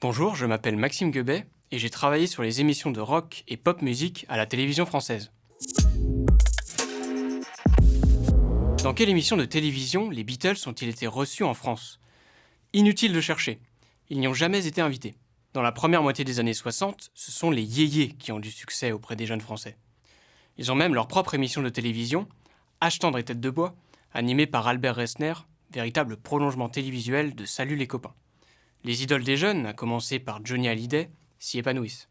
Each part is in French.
Bonjour, je m'appelle Maxime Guebet et j'ai travaillé sur les émissions de rock et pop musique à la télévision française. Dans quelle émission de télévision les Beatles ont-ils été reçus en France? Inutile de chercher, ils n'y ont jamais été invités. Dans la première moitié des années 60, ce sont les yéyés qui ont du succès auprès des jeunes Français. Ils ont même leur propre émission de télévision, Âge tendre et tête de bois, animée par Albert Resner, véritable prolongement télévisuel de Salut les copains. Les idoles des jeunes, à commencer par Johnny Hallyday, s'y épanouissent.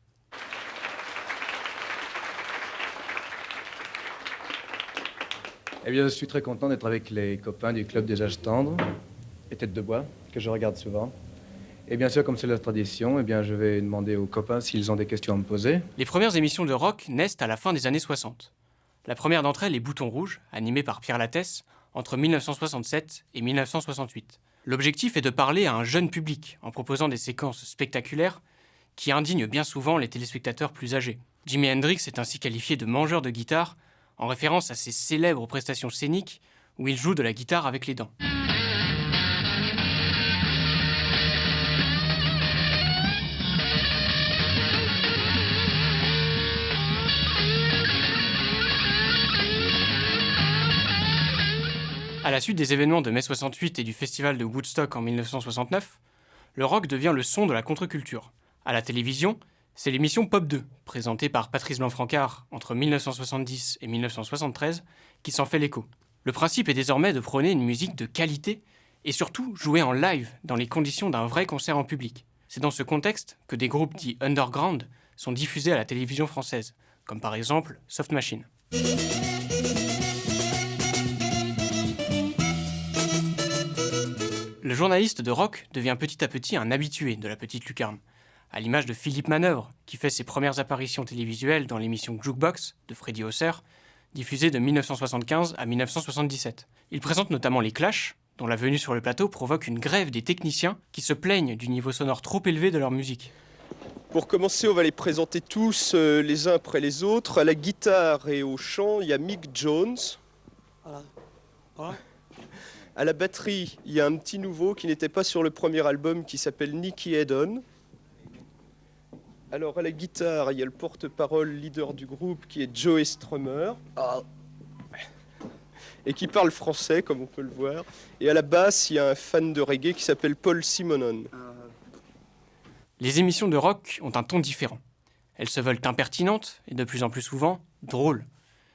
Eh bien, je suis très content d'être avec les copains du club des âges tendres et tête de bois, que je regarde souvent. Et bien sûr, comme c'est la tradition, eh bien, je vais demander aux copains s'ils ont des questions à me poser. Les premières émissions de rock naissent à la fin des années 60. La première d'entre elles est Bouton Rouge, animée par Pierre Lattès, entre 1967 et 1968. L'objectif est de parler à un jeune public en proposant des séquences spectaculaires qui indignent bien souvent les téléspectateurs plus âgés. Jimi Hendrix est ainsi qualifié de mangeur de guitare en référence à ses célèbres prestations scéniques où il joue de la guitare avec les dents. À la suite des événements de mai 68 et du festival de Woodstock en 1969, le rock devient le son de la contre-culture. À la télévision, c'est l'émission Pop 2, présentée par Patrice Blanc-Francard entre 1970 et 1973, qui s'en fait l'écho. Le principe est désormais de prôner une musique de qualité et surtout jouer en live dans les conditions d'un vrai concert en public. C'est dans ce contexte que des groupes dits underground sont diffusés à la télévision française, comme par exemple Soft Machine. Le journaliste de rock devient petit à petit un habitué de la petite lucarne, à l'image de Philippe Manœuvre, qui fait ses premières apparitions télévisuelles dans l'émission Jukebox de Freddy Hausser, diffusée de 1975 à 1977. Il présente notamment les Clash, dont la venue sur le plateau provoque une grève des techniciens qui se plaignent du niveau sonore trop élevé de leur musique. Pour commencer, on va les présenter tous les uns après les autres. À la guitare et au chant, il y a Mick Jones. Voilà. À la batterie, il y a un petit nouveau qui n'était pas sur le premier album, qui s'appelle Nicky Haddon. Alors à la guitare, il y a le porte-parole leader du groupe qui est Joey Strummer. Et qui parle français, comme on peut le voir. Et à la basse, il y a un fan de reggae qui s'appelle Paul Simonon. Les émissions de rock ont un ton différent. Elles se veulent impertinentes et de plus en plus souvent drôles.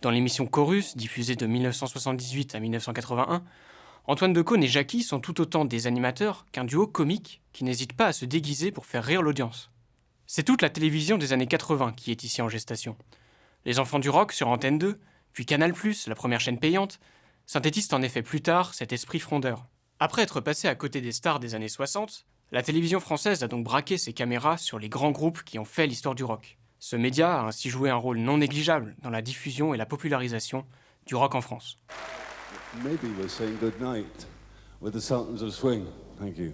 Dans l'émission Chorus, diffusée de 1978 à 1981, Antoine Decaune et Jackie sont tout autant des animateurs qu'un duo comique qui n'hésite pas à se déguiser pour faire rire l'audience. C'est toute la télévision des années 80 qui est ici en gestation. Les enfants du rock sur Antenne 2, puis Canal+, la première chaîne payante, synthétisent en effet plus tard cet esprit frondeur. Après être passé à côté des stars des années 60, la télévision française a donc braqué ses caméras sur les grands groupes qui ont fait l'histoire du rock. Ce média a ainsi joué un rôle non négligeable dans la diffusion et la popularisation du rock en France. Maybe we're saying good night with the Sultans of Swing. Thank you.